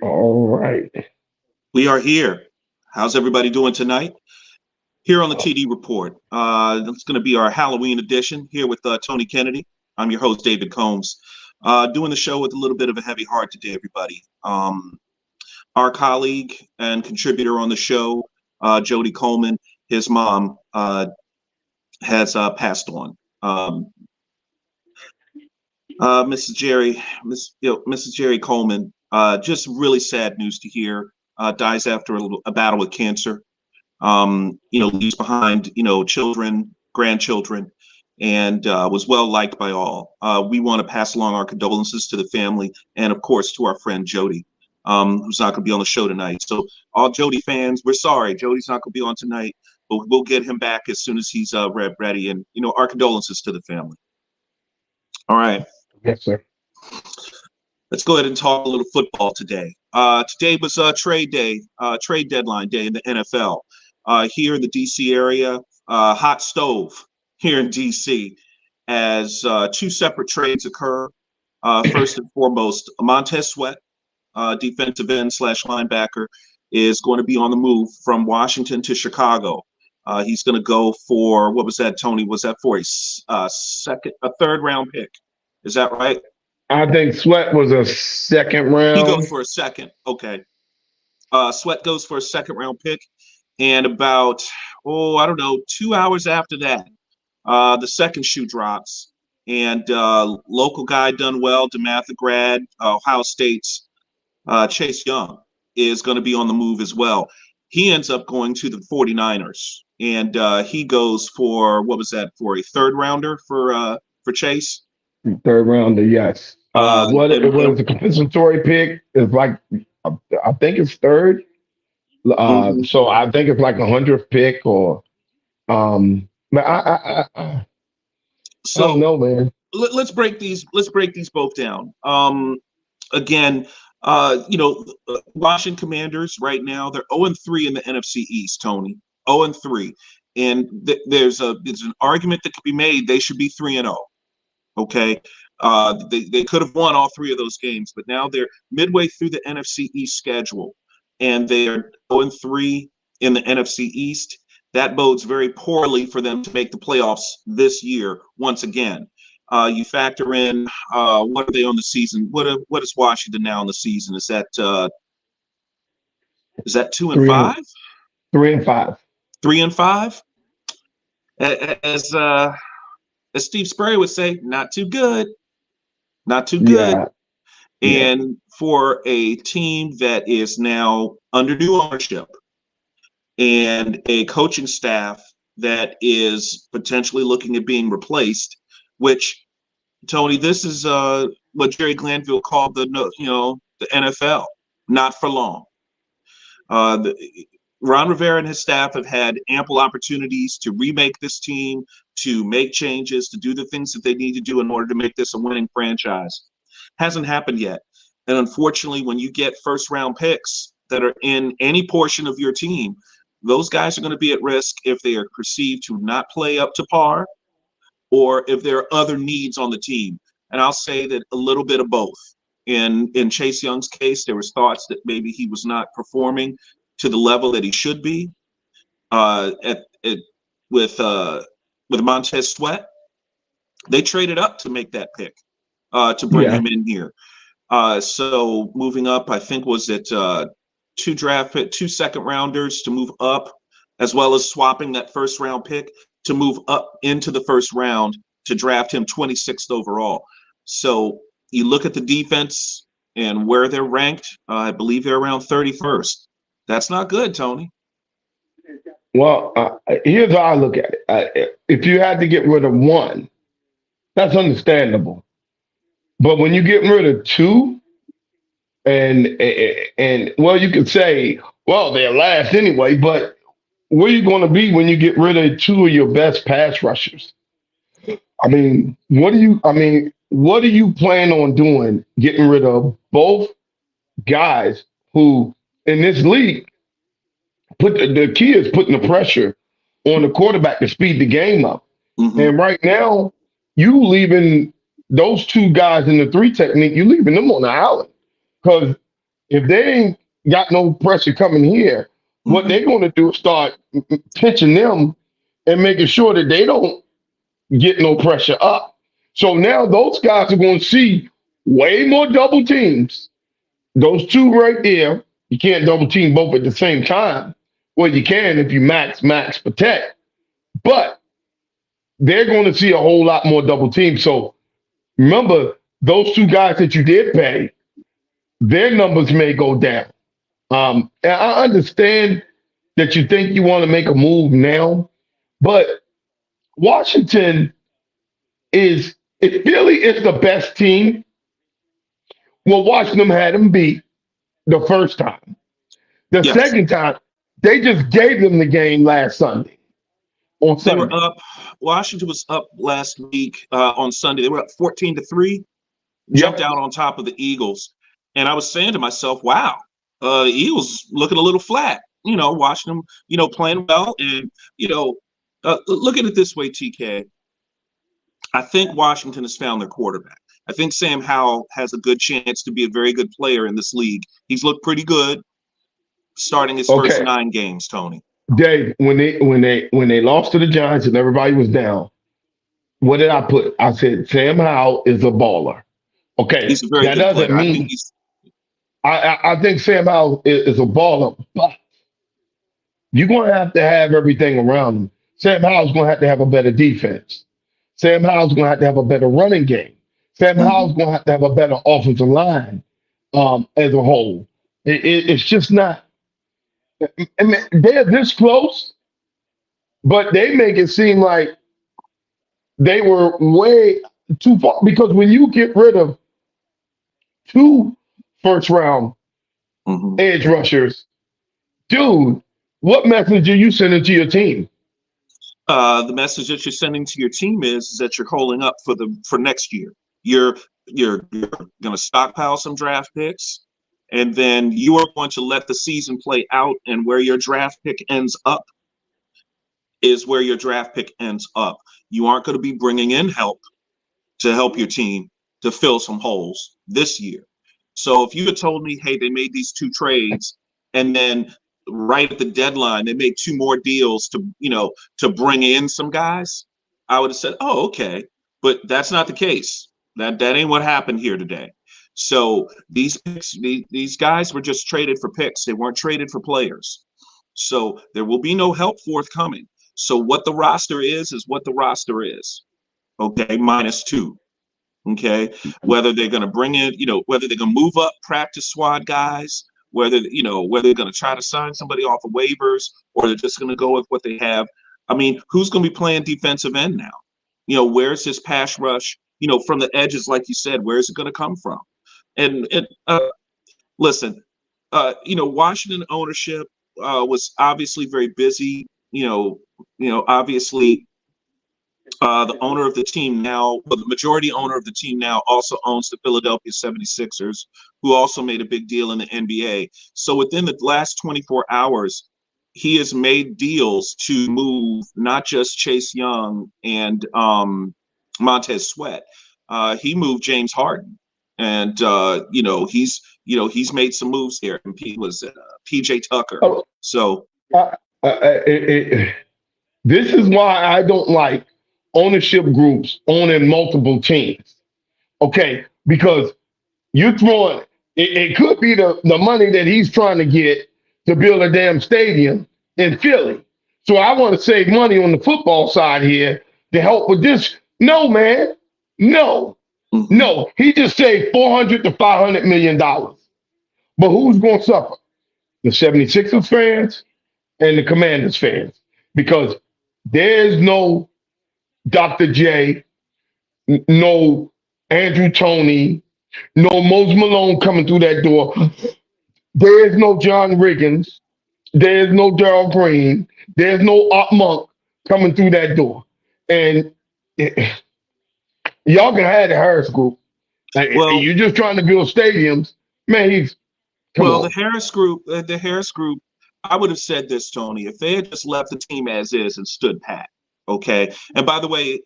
All right. We are here. How's everybody doing tonight? Here on the TD Report. It's going to be our Halloween edition here with Tony Kennedy. I'm your host, David Combs. Doing the show with a little bit of a heavy heart today, everybody. Our colleague and contributor on the show, Jody Coleman, his mom has passed on. Mrs. Jerry Coleman, just really sad news to hear. Dies after a battle with cancer. Leaves behind, children, grandchildren, and was well liked by all. We want to pass along our condolences to the family and, of course, to our friend Jody, who's not going to be on the show tonight. So all Jody fans, we're sorry. Jody's not going to be on tonight, but we'll get him back as soon as he's ready. And, our condolences to the family. All right. Yes, sir. Let's go ahead and talk a little football today. Today was trade deadline day in the NFL. Here in the D.C. area, hot stove here in D.C. as two separate trades occur. First and foremost, Montez Sweat, defensive end / linebacker, is going to be on the move from Washington to Chicago. He's going to go for, what was that, Tony? Was that for a third round pick? Is that right? I think Sweat was a second round. He goes for a second. Okay. Sweat goes for a second round pick. And about, 2 hours after that, the second shoe drops. And local guy done well, DeMatha grad, Ohio State's Chase Young is going to be on the move as well. He ends up going to the 49ers. And he goes for, what was that, for a third rounder for Chase? Third rounder, yes. It was a compensatory pick. It's like, I think it's third. So I think it's like 100th pick or, but I don't know, man. Let's break these both down. Again, Washington Commanders right now, they're 0-3 in the NFC East, Tony. 0-3. And there's an argument that could be made they should be 3-0. Okay. They could have won all three of those games, but now they're midway through the NFC East schedule and they're 0-3 in the NFC East. That bodes very poorly for them to make the playoffs this year once again. You factor in what are they on the season? What is Washington now on the season? Is that 2-5? 3-5. 3-5? As Steve Spurrier would say, not too good. Not too good. Yeah. And for a team that is now under new ownership and a coaching staff that is potentially looking at being replaced, which, Tony, this is what Jerry Glanville called the NFL, not for long. Ron Rivera and his staff have had ample opportunities to remake this team, to make changes, to do the things that they need to do in order to make this a winning franchise. Hasn't happened yet. And unfortunately, when you get first-round picks that are in any portion of your team, those guys are going to be at risk if they are perceived to not play up to par or if there are other needs on the team. And I'll say that a little bit of both. In Chase Young's case, there was thoughts that maybe he was not performing to the level that he should be. With Montez Sweat, they traded up to make that pick to bring him in here. So moving up, I think was it two second rounders to move up, as well as swapping that first round pick to move up into the first round to draft him 26th overall. So you look at the defense and where they're ranked. I believe they're around 31st. That's not good, Tony. Well, here's how I look at it. If you had to get rid of one, that's understandable. But when you get rid of two, and well, you could say, well, they're last anyway, but where are you going to be when you get rid of two of your best pass rushers? I mean, what do you plan on doing, getting rid of both guys who in this league the key is putting the pressure on the quarterback to speed the game up. Mm-hmm. And right now, you leaving those two guys in the three technique, you leaving them on the island. Because if they ain't got no pressure coming here, what they're going to do is start pitching them and making sure that they don't get no pressure up. So now those guys are going to see way more double teams. Those two right there, you can't double team both at the same time. Well, you can if you max protect. But they're going to see a whole lot more double teams. So remember, those two guys that you did pay, their numbers may go down. And I understand that you think you want to make a move now, but Washington is, if Philly is the best team, well, Washington had them beat the first time. The Yes. second time, they just gave them the game last Sunday. On They Sunday. were up. Washington was up last week on Sunday. They were up 14-3, jumped out on top of the Eagles. And I was saying to myself, wow, the Eagles looking a little flat, watching them, playing well. And, look at it this way, TK. I think Washington has found their quarterback. I think Sam Howell has a good chance to be a very good player in this league. He's looked pretty good starting his first 9 games, Tony. Dave, when they lost to the Giants and everybody was down, what did I put? I said Sam Howell is a baller. Okay, he's a very that good doesn't player. mean I think Sam Howell is a baller, but you're going to have everything around him. Sam Howell's going to have a better defense. Sam Howell's going to have a better running game. Sam Howell's going to have a better offensive line as a whole. It's just not. I mean, they're this close, but they make it seem like they were way too far. Because when you get rid of 2 first-round edge rushers, dude, what message are you sending to your team? The message that you're sending to your team is that you're holding up for next year. You're going to stockpile some draft picks. And then you are going to let the season play out, and where your draft pick ends up is where your draft pick ends up. You aren't going to be bringing in help to help your team to fill some holes this year. So if you had told me, hey, they made these 2 trades, and then right at the deadline, they made 2 more deals to bring in some guys, I would have said, oh, okay. But that's not the case. That ain't what happened here today. So these picks, these guys were just traded for picks. They weren't traded for players. So there will be no help forthcoming. So what the roster is what the roster is. Okay, -2. Okay, whether they're going to bring in, whether they're going to move up practice squad guys, whether they're going to try to sign somebody off of waivers, or they're just going to go with what they have. I mean, who's going to be playing defensive end now? Where's his pass rush? From the edges, like you said, where's it going to come from? And listen, Washington ownership was obviously very busy. Obviously, the owner of the team now, the majority owner of the team now, also owns the Philadelphia 76ers, who also made a big deal in the NBA. So within the last 24 hours, he has made deals to move not just Chase Young and Montez Sweat. He moved James Harden. And he's made some moves here. And he was PJ Tucker. So this is why I don't like ownership groups owning multiple teams. Okay, because you're throwing it could be the money that he's trying to get to build a damn stadium in Philly. So I want to save money on the football side here to help with this. No, man, no. No, he just saved $400 to $500 million. But who's going to suffer? The 76ers fans and the Commanders fans. Because there's no Dr. J, no Andrew Toney, no Moses Malone coming through that door. There's no John Riggins. There's no Darryl Green. There's no Art Monk coming through that door. And y'all can have the Harris Group. You're just trying to build stadiums. Man, the Harris Group, I would have said this, Tony, if they had just left the team as is and stood pat, Okay. And by the way,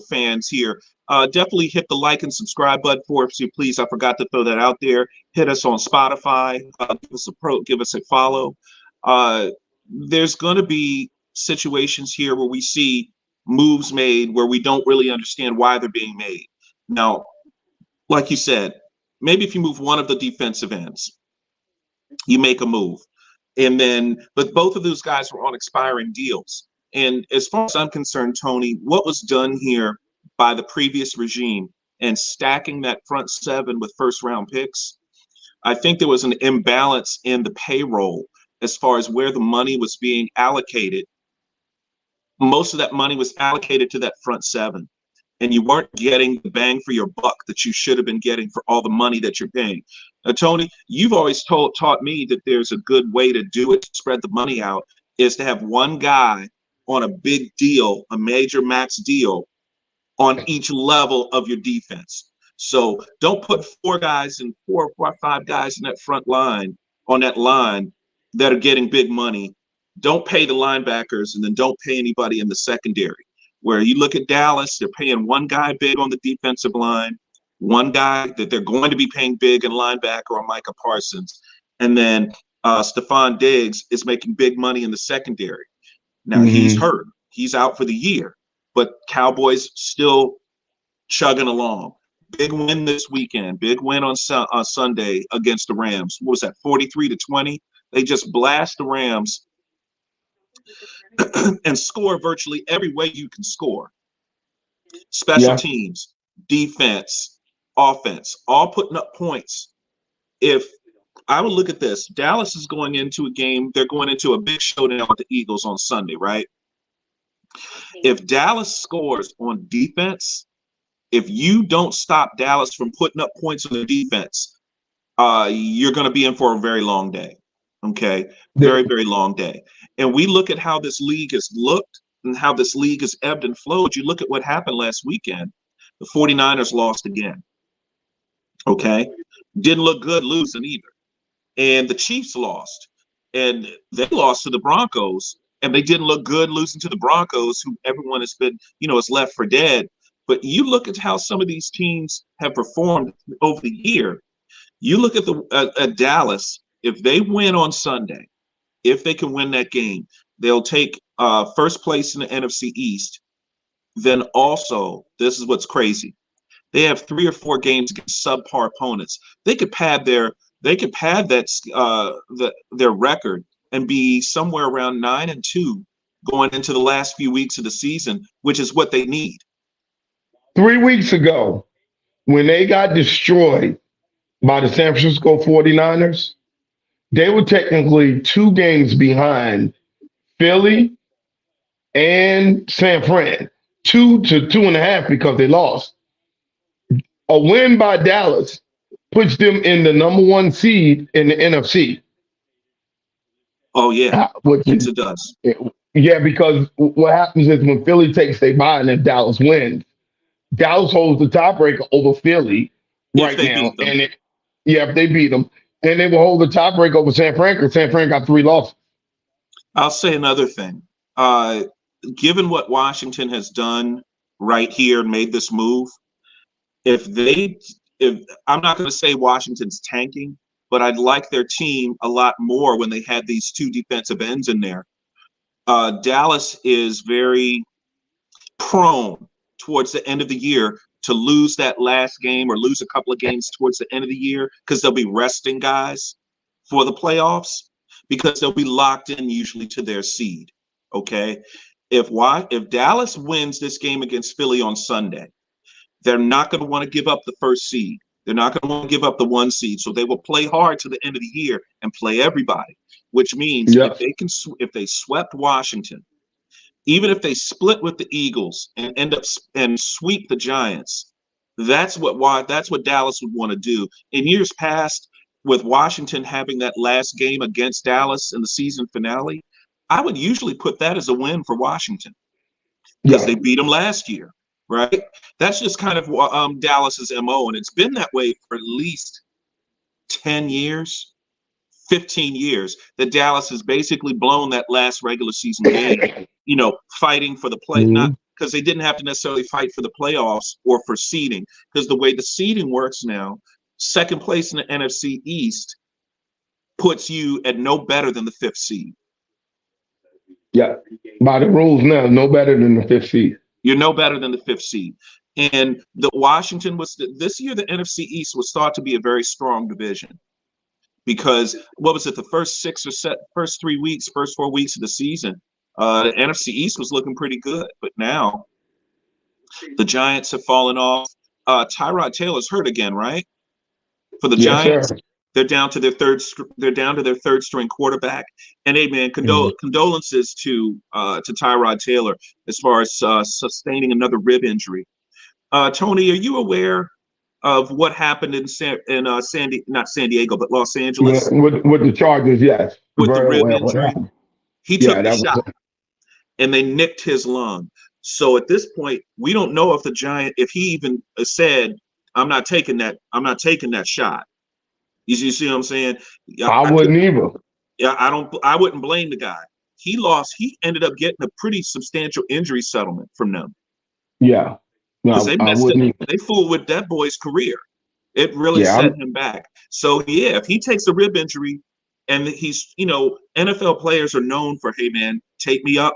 fans here, definitely hit the like and subscribe button for us, please. I forgot to throw that out there. Hit us on Spotify. Give us a follow. There's going to be situations here where we see moves made where we don't really understand why they're being made. Now, like you said, maybe if you move one of the defensive ends, you make a move. But both of those guys were on expiring deals. And as far as I'm concerned, Tony, what was done here by the previous regime and stacking that front seven with first round picks, I think there was an imbalance in the payroll as far as where the money was being allocated. Most of that money was allocated to that front seven, and you weren't getting the bang for your buck that you should have been getting for all the money that you're paying. Tony, you've always taught me that there's a good way to do it, to spread the money out, is to have one guy on a big deal, a major max deal on each level of your defense. So don't put four or five guys in that front line, on that line, that are getting big money. Don't pay the linebackers, and then don't pay anybody in the secondary. Where you look at Dallas, they're paying one guy big on the defensive line, one guy that they're going to be paying big in linebacker or Micah Parsons, and then Stephon Diggs is making big money in the secondary. Now he's hurt; he's out for the year, but Cowboys still chugging along. Big win this weekend. Big win on Sunday against the Rams. What was that? 43-20. They just blast the Rams and score virtually every way you can score. Special teams, defense, offense, all putting up points. If I would look at this, Dallas is going into a game, they're going into a big showdown with the Eagles on Sunday, right? If Dallas scores on defense, if you don't stop Dallas from putting up points on the defense, you're going to be in for a very long day. Okay, very, very long day. And we look at how this league has looked and how this league has ebbed and flowed. You look at what happened last weekend. The 49ers lost again. Okay, didn't look good losing either. And the Chiefs lost, and they lost to the Broncos, and they didn't look good losing to the Broncos, who everyone has been, is left for dead. But you look at how some of these teams have performed over the year. You look at Dallas. If they win on Sunday, if they can win that game, they'll take first place in the NFC East. Then also, this is what's crazy. They have 3 or 4 games against subpar opponents. They could pad their record and be somewhere around 9-2 going into the last few weeks of the season, which is what they need. 3 weeks ago, when they got destroyed by the San Francisco 49ers, they were technically 2 games behind Philly and San Fran, 2 to 2.5 because they lost. A win by Dallas puts them in the number 1 seed in the NFC. Oh, yeah. Yes, it does. Yeah, because what happens is when Philly takes their bye and then Dallas wins, Dallas holds the tiebreaker over Philly right now. And if they beat them, and they will hold the tiebreaker over San Fran because San Fran got 3 losses. I'll say another thing. Given what Washington has done right here and made this move, if I'm not going to say Washington's tanking, but I'd like their team a lot more when they had these 2 defensive ends in there. Dallas is very prone towards the end of the year to lose that last game or lose a couple of games towards the end of the year because they'll be resting guys for the playoffs because they'll be locked in usually to their seed. Okay. If Dallas wins this game against Philly on Sunday, they're not going to want to give up the first seed. They're not going to want to give up the 1 seed. So they will play hard to the end of the year and play everybody, which means if they swept Washington, even if they split with the Eagles and end up and sweep the Giants, that's what Dallas would want to do. In years past, with Washington having that last game against Dallas in the season finale, I would usually put that as a win for Washington because they beat them last year, right? That's just kind of Dallas's MO, and it's been that way for at least 10 years. 15 years that Dallas has basically blown that last regular season game fighting for the play, not because they didn't have to necessarily fight for the playoffs or for seeding, because the way the seeding works now, second place in the NFC East puts you at no better than the fifth seed. Yeah. By the rules now, no better than the fifth seed. You're no better than the fifth seed. And the Washington this year, the NFC East was thought to be a very strong division because what was it, the first 4 weeks of the season, the NFC East was looking pretty good, but now the Giants have fallen off. Tyrod Taylor's hurt again, right? For the Giants, sir. they're down to their third string quarterback. And hey, man, condolences to Tyrod Taylor as far as sustaining another rib injury. Tony, are you aware of what happened in not San Diego, but Los Angeles? With the Chargers, yes. With the rib injury. He took the shot, and they nicked his lung. So at this point, we don't know if he even said, I'm not taking that shot. You see what I'm saying? I wouldn't either. Yeah, I wouldn't blame the guy. He ended up getting a pretty substantial injury settlement from them. Yeah. Because they fooled with that boy's career. It really set him back. So if he takes a rib injury, and he's, NFL players are known for, hey man, take me up,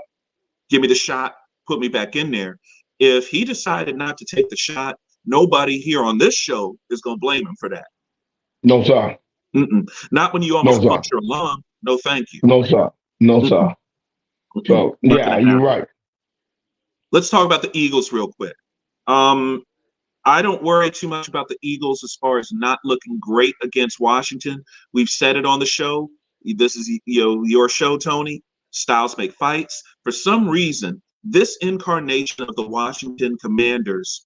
give me the shot, put me back in there. If he decided not to take the shot, nobody here on this show is going to blame him for that. No, sir. Not when you almost puncture a lung. No, thank you. No, sir. No, sir. So, you're right. Let's talk about the Eagles real quick. I don't worry too much about the Eagles as far as not looking great against Washington. We've said it on the show. This is your show, Tony. Styles make fights. For some reason, this incarnation of the Washington Commanders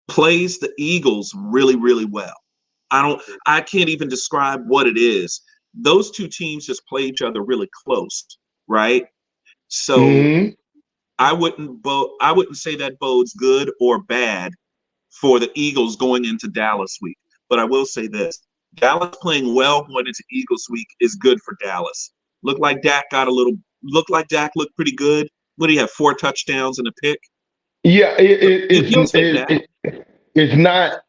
plays the Eagles really, really well. I can't even describe what it is. Those two teams just play each other really close, right? So I wouldn't say that bodes good or bad for the Eagles going into Dallas week. But I will say this: Dallas playing well going into Eagles week is good for Dallas. Looked like Dak looked pretty good. What do you have? 4 touchdowns and a pick? Yeah, it's not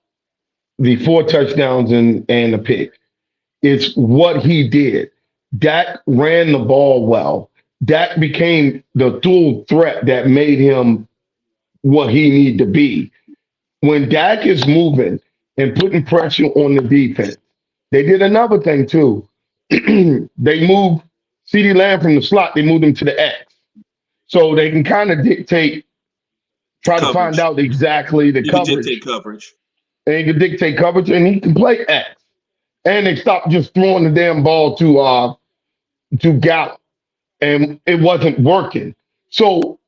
the 4 touchdowns and a pick. It's what he did. Dak ran the ball well. Dak became the dual threat that made him what he needed to be. When Dak is moving and putting pressure on the defense, they did another thing too. They moved CeeDee Lamb from the slot. They moved him to the X. So they can kind of try to find out exactly the coverage. Dictate coverage. And he can dictate coverage, and he can play X. And they stopped just throwing the damn ball to Gallup, and it wasn't working. So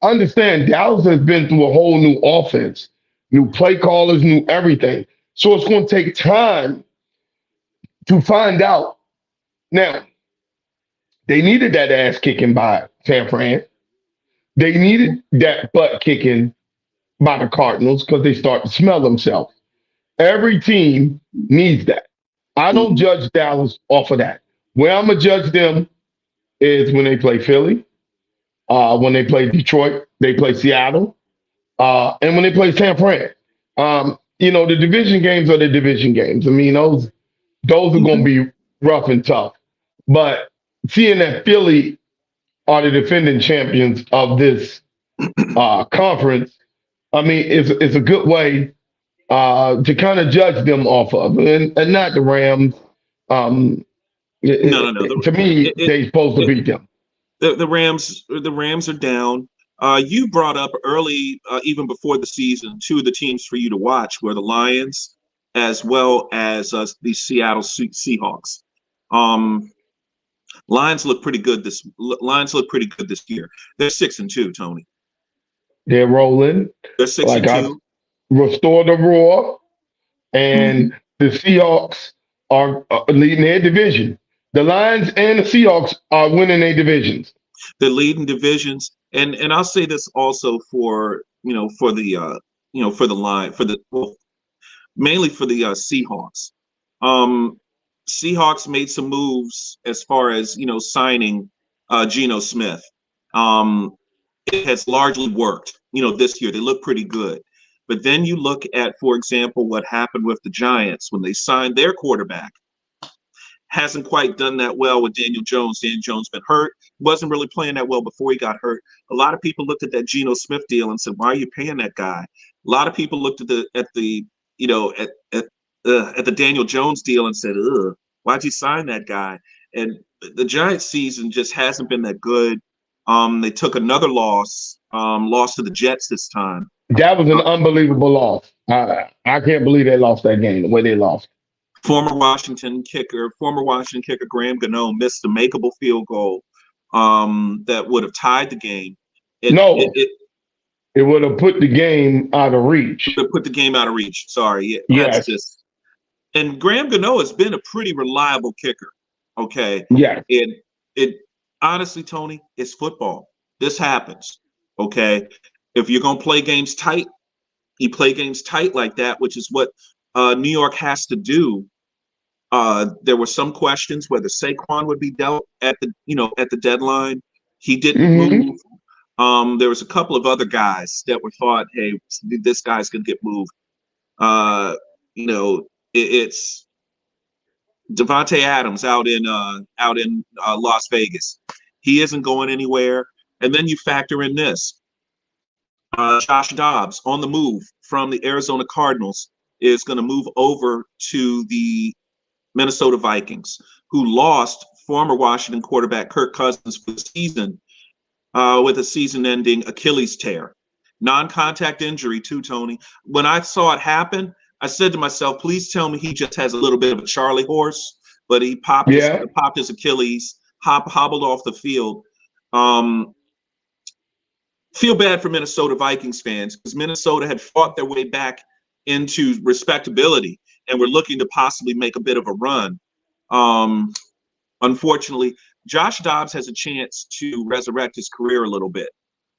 understand, Dallas has been through a whole new offense, new play callers, new everything. So it's going to take time to find out. Now, they needed that ass kicking by San Fran. They needed that butt kicking by the Cardinals because they start to smell themselves. Every team needs that. I don't judge Dallas off of that. Where I'm going to judge them is when they play Philly, when they play Detroit, they play Seattle, and when they play San Fran. The division games are the division games. I mean, those are going to be rough and tough. But seeing that Philly are the defending champions of this conference, I mean, it's a good way to kind of judge them off of, and not the Rams. No. To me, they're supposed to beat them. The Rams are down. You brought up early, even before the season, 2 of the teams for you to watch were the Lions as well as the Seattle Seahawks. Lions look pretty good this year. They're 6-2, Tony. They're rolling. They're 6-2. Restore the roar, and the Seahawks are leading their division. The Lions and the Seahawks are winning their divisions. They're leading divisions, and I'll say this also for mainly for the Seahawks. Seahawks made some moves as far as signing Geno Smith. it has largely worked. This year they look pretty good. But then you look at, for example, what happened with the Giants when they signed their quarterback. Hasn't quite done that well with Daniel Jones. Daniel Jones been hurt. Wasn't really playing that well before he got hurt. A lot of people looked at that Geno Smith deal and said, "Why are you paying that guy?" A lot of people looked at the Daniel Jones deal and said, "Ugh, why'd you sign that guy?" And the Giants season just hasn't been that good. They took another loss to the Jets this time. That was an unbelievable loss. I can't believe they lost that game the way they lost. Former Washington kicker Graham Gano missed a makeable field goal that would have tied the game. It would have put the game out of reach. It put the game out of reach. Sorry. Yes. And Graham Gano has been a pretty reliable kicker. Okay. Yeah. It honestly, Tony, it's football. This happens. Okay. If you're gonna play games tight, you play games tight like that, which is what New York has to do. There were some questions whether Saquon would be dealt at the deadline. He didn't move. There was a couple of other guys that were thought, hey, this guy's gonna get moved. It's Devontae Adams out in Las Vegas. He isn't going anywhere. And then you factor in this. Josh Dobbs on the move from the Arizona Cardinals is going to move over to the Minnesota Vikings, who lost former Washington quarterback Kirk Cousins for the season with a season-ending Achilles tear. Non-contact injury too, Tony. When I saw it happen, I said to myself, please tell me he just has a little bit of a Charlie horse, but he popped his Achilles, hobbled off the field. Feel bad for Minnesota Vikings fans because Minnesota had fought their way back into respectability and were looking to possibly make a bit of a run. Unfortunately, Josh Dobbs has a chance to resurrect his career a little bit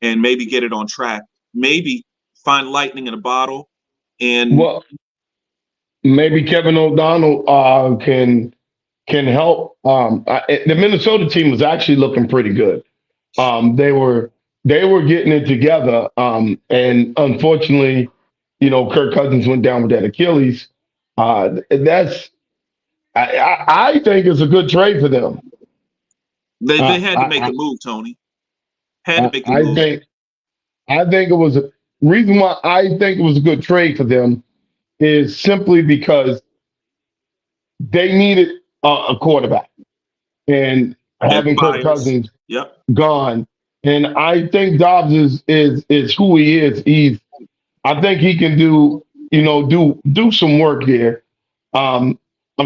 and maybe get it on track, maybe find lightning in a bottle. And maybe Kevin O'Donnell can help. The Minnesota team was actually looking pretty good. They were getting it together. And unfortunately, Kirk Cousins went down with that Achilles. I think it's a good trade for them. They had to make a move, Tony. Had to make a move. I think it was a reason why I think it was a good trade for them is simply because they needed a quarterback, and having Kirk Cousins gone, and I think Dobbs is who he is. I think he can do some work here. I'm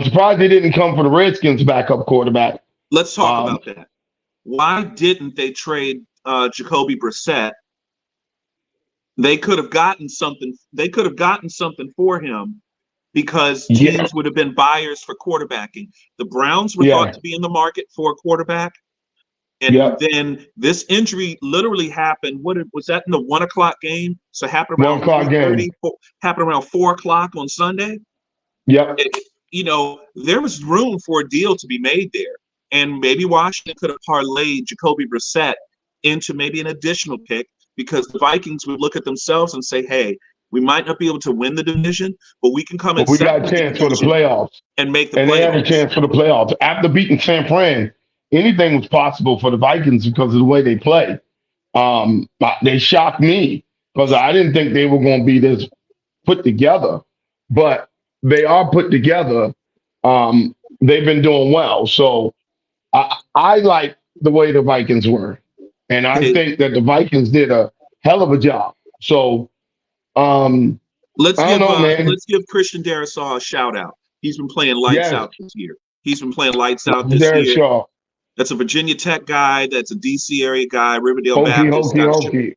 surprised they didn't come for the Redskins' backup quarterback. Let's talk about that. Why didn't they trade Jacoby Brissett? They could have gotten something. They could have gotten something for him because teams would have been buyers for quarterbacking. The Browns were thought to be in the market for a quarterback. And then this injury literally happened. What was that in the 1 o'clock game? So it happened around 3:30, happened around 4 o'clock on Sunday. Yep. There was room for a deal to be made there. And maybe Washington could have parlayed Jacoby Brissett into maybe an additional pick because the Vikings would look at themselves and say, hey, we might not be able to win the division, but we can come in. We got a chance for the playoffs. And make the playoffs. And they had a chance for the playoffs. After beating San Fran, anything was possible for the Vikings because of the way they play. They shocked me because I didn't think they were going to be this put together, but they are put together. They've been doing well. So I like the way the Vikings were. And I think that the Vikings did a hell of a job. So let's give Christian Darrisaw a shout out. He's been playing lights out this year. He's been playing lights out this year. Shaw. That's a Virginia Tech guy. That's a DC area guy. Riverdale Baptist.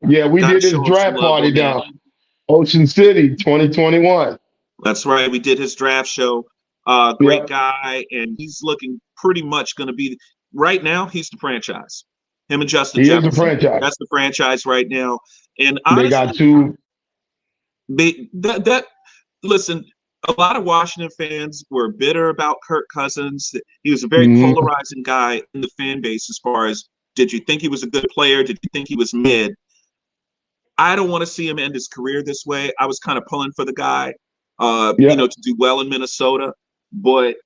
Yeah, we did his draft party down Ocean City 2021. That's right. We did his draft show. Great guy, and he's looking pretty much going to be right now. He's the franchise. Him and Justin Jefferson. Is the franchise. That's the franchise right now. And honestly, they got two. Listen. A lot of Washington fans were bitter about Kirk Cousins. He was a very polarizing guy in the fan base as far as Did you think he was a good player? Did you think he was mid? I don't want to see him end his career this way. I was kind of pulling for the guy, Yeah. to do well in Minnesota, but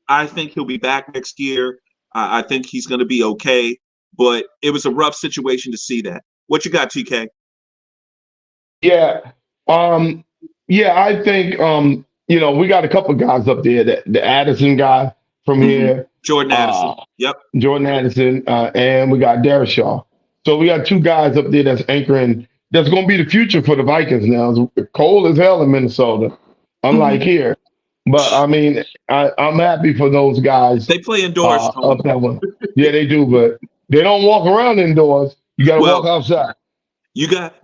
I think he'll be back next year. I think he's going to be okay, but it was a rough situation to see that. What you got, TK? Yeah. Yeah, I think we got a couple guys up there. The Addison guy from here, Jordan Addison. Yep. Jordan Addison, and we got Darius Shaw. So we got two guys up there that's anchoring. That's going to be the future for the Vikings now. It's cold as hell in Minnesota, unlike here. But I mean, I'm happy for those guys. They play indoors. Up that one. Yeah, they do, but they don't walk around indoors. You got to walk outside.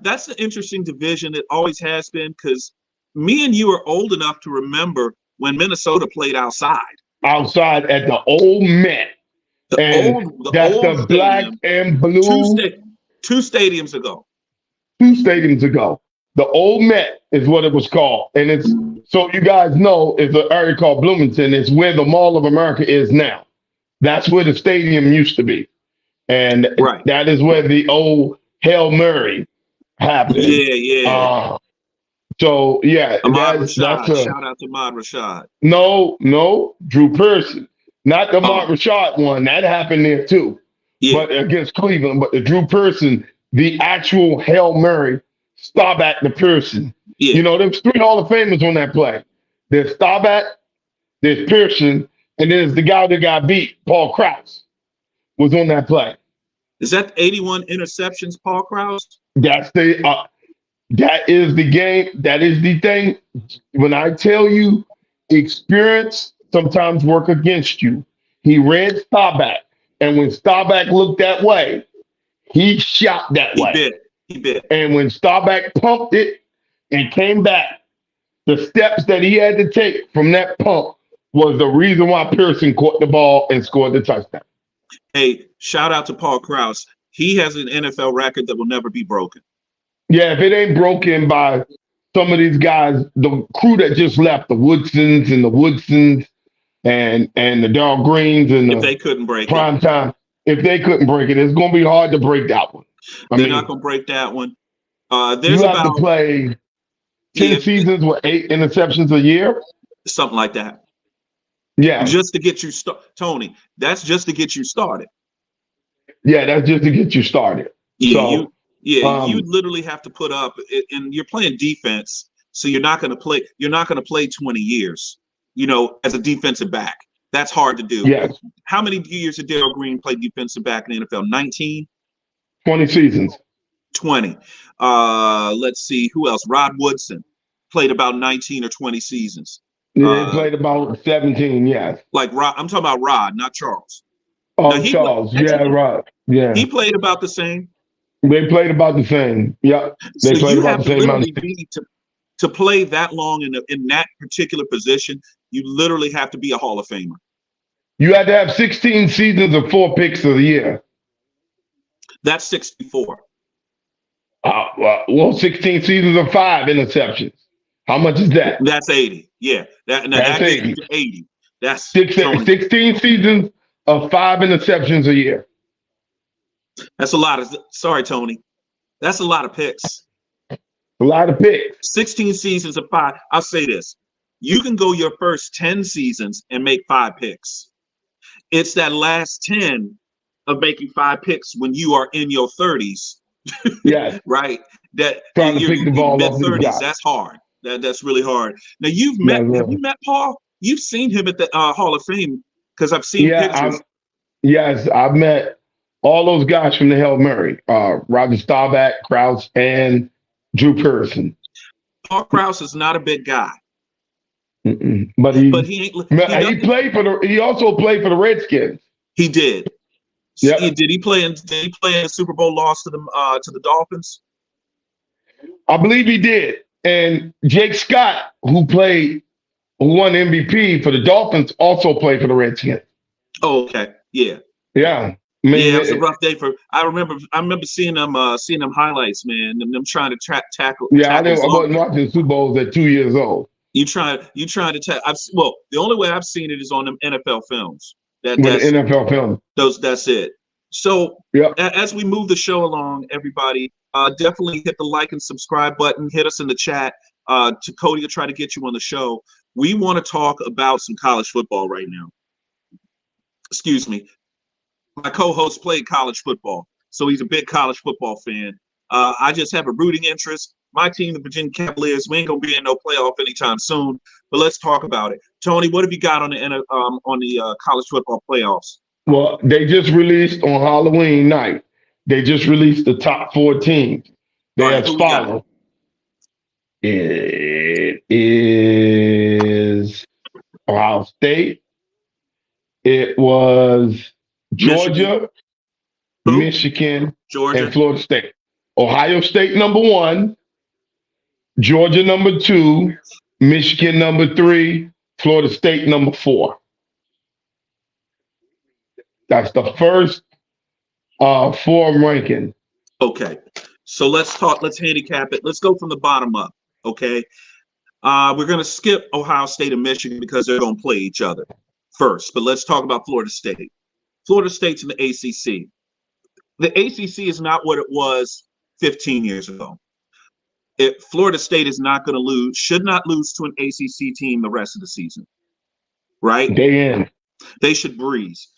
That's an interesting division. It always has been, because me and you are old enough to remember when Minnesota played outside. Outside at the old Met. That's the black and blue. Two stadiums ago. 2 stadiums ago. The old Met is what it was called. And it's, so you guys know, it's an area called Bloomington. It's where the Mall of America is now. That's where the stadium used to be. And that is where the old Hail Mary happened. Yeah. So, yeah. Ahmad Rashad. Shout out to Ahmad Rashad. No. Drew Pearson. Not the Ahmad Rashad one. That happened there too. Yeah. But against Cleveland. But the Drew Pearson, the actual Hail Mary, Staubach to Pearson. Yeah. There's 3 Hall of Famers on that play. There's Staubach, there's Pearson, and there's the guy that got beat, Paul Krause, was on that play. Is that 81 interceptions, Paul Krause? That is the game. That is the thing. When I tell you, experience sometimes work against you. He read Staubach, and when Staubach looked that way, he shot that way. He bit. And when Staubach pumped it and came back, the steps that he had to take from that pump was the reason why Pearson caught the ball and scored the touchdown. Hey, shout out to Paul Krause. He has an NFL record that will never be broken. Yeah, if it ain't broken by some of these guys, the crew that just left, the Woodsons and the Darrell Greens and if they couldn't break prime time, if they couldn't break it, it's going to be hard to break that one. They're not going to break that one. You have to play 10 seasons with 8 interceptions a year. Something like that. Yeah. Just to get you started. Tony, that's just to get you started. Yeah, that's just to get you started. Yeah, you literally have to put up, and you're playing defense, so you're not going to play 20 years, as a defensive back. That's hard to do. Yes. How many years did Darrell Green play defensive back in the NFL? 19? 20 seasons. 20. Let's see, who else? Rod Woodson played about 19 or 20 seasons. Yeah, he played about 17, yes. Like Rod, I'm talking about Rod, not Charles. Oh, Charles. Rod. Yeah. He played about the same. They played about the same. Yeah. They played about the same amount. To play that long in that particular position, you literally have to be a Hall of Famer. You had to have 16 seasons of 4 picks of the year. That's 64. 16 seasons of 5 interceptions. How much is that? That's 80. Yeah. That's 80. 80. That's 16 seasons of 5 interceptions a year. That's a lot. Sorry, Tony. That's a lot of picks. A lot of picks. 16 seasons of 5. I'll say this. You can go your first 10 seasons and make 5 picks. It's that last 10 of making 5 picks when you are in your 30s. Yeah. Right. That trying to pick the ball off these guys. That's hard. That's really hard. Now have you met Paul? You've seen him at the Hall of Fame, because I've seen pictures. Yes, I've met all those guys from the Hail Mary. Roger Staubach, Krause, and Drew Pearson. Paul Krause is not a big guy. But he also played for the Redskins. He did. Yeah. Did he play in a Super Bowl loss to the Dolphins? I believe he did. And Jake Scott, who won MVP for the Dolphins, also played for the Redskins. Oh, okay. Yeah. Yeah. It was a rough day I remember seeing them highlights, man, and them trying to tackle. Yeah, I wasn't watching Super Bowls at 2 years old. You trying to tackle. The only way I've seen it is on them NFL films. That's NFL film. That's it. So Yeah. as we move the show along, everybody, definitely hit the like and subscribe button. Hit us in the chat. To Cody to try to get you on the show. We want to talk about some college football right now. Excuse me. My co-host played college football, so he's a big college football fan. I just have a rooting interest. My team, the Virginia Cavaliers, we ain't gonna be in no playoff anytime soon. But let's talk about it. Tony, what have you got on the college football playoffs? Well, they just released on Halloween night. They just released the top 4 teams. They as follow. It is Ohio State. It was Georgia, Michigan, Georgia, and Florida State. Ohio State number 1, Georgia number 2, Michigan number 3, Florida State number 4. That's the first form ranking. Okay, so let's handicap it. Let's go from the bottom up. Okay, we're gonna skip Ohio State and Michigan because they're gonna play each other first. But let's talk about Florida State. Florida State's in the ACC. The ACC is not what it was 15 years ago. Florida State is not going to lose, should not lose to an ACC team the rest of the season, right? They should breeze.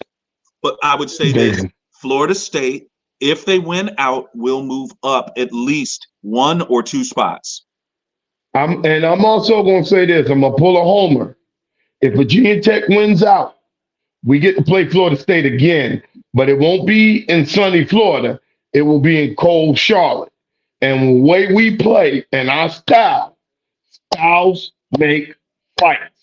But I would say this, Florida State, if they win out, will move up at least 1 or 2 spots. I'm also going to say this. I'm going to pull a homer. If Virginia Tech wins out, we get to play Florida State again, but it won't be in sunny Florida. It will be in cold Charlotte. And the way we play and our styles make fights.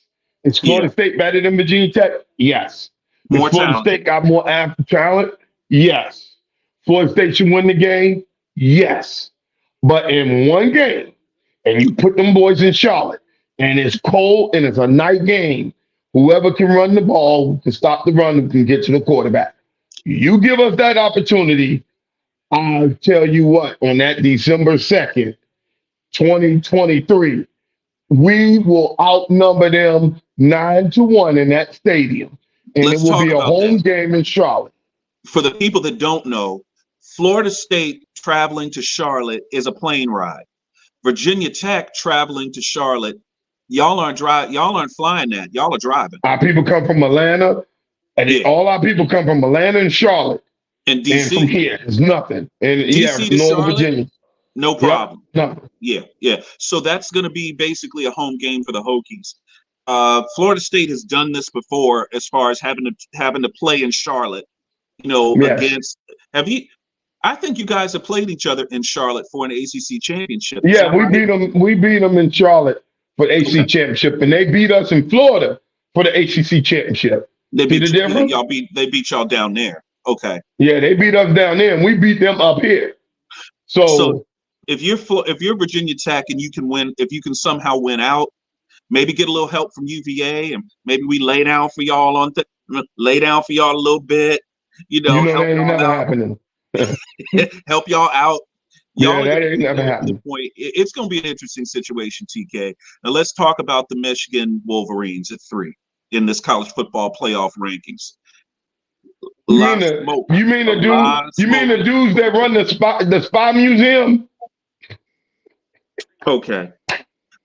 Is Florida State better than Virginia Tech? Yes. More Florida talent. State got more athletic talent? Yes. Florida State should win the game? Yes. But in one game, and you put them boys in Charlotte, and it's cold and it's a night game, whoever can run the ball to stop the run can get to the quarterback. You give us that opportunity, I'll tell you what, on that December 2nd, 2023, we will outnumber them 9-1 in that stadium. And it will be a home game in Charlotte. For the people that don't know, Florida State traveling to Charlotte is a plane ride. Virginia Tech traveling to Charlotte, y'all aren't flying that. Y'all are driving. Our people come from Atlanta, and all our people come from Atlanta and Charlotte. And DC. And from here, it's nothing. And DC to Northern Charlotte, Virginia. No problem. Yep, nothing. Yeah. So that's going to be basically a home game for the Hokies. Florida State has done this before, as far as having to play in Charlotte. Against. I think you guys have played each other in Charlotte for an ACC championship. Yeah, we beat them. We beat them in Charlotte for the ACC championship, and they beat us in Florida for the ACC championship. They beat They beat y'all down there. Okay. Yeah, they beat us down there, and we beat them up here. So if you're Virginia Tech and you can win, if you can somehow win out, maybe get a little help from UVA, and maybe we lay down for y'all a little bit. That ain't never happening. Help y'all out. That ain't never happening. It's going to be an interesting situation, TK. Now let's talk about the Michigan Wolverines at 3 in this college football playoff rankings. You mean the dudes that run the spy museum? Okay.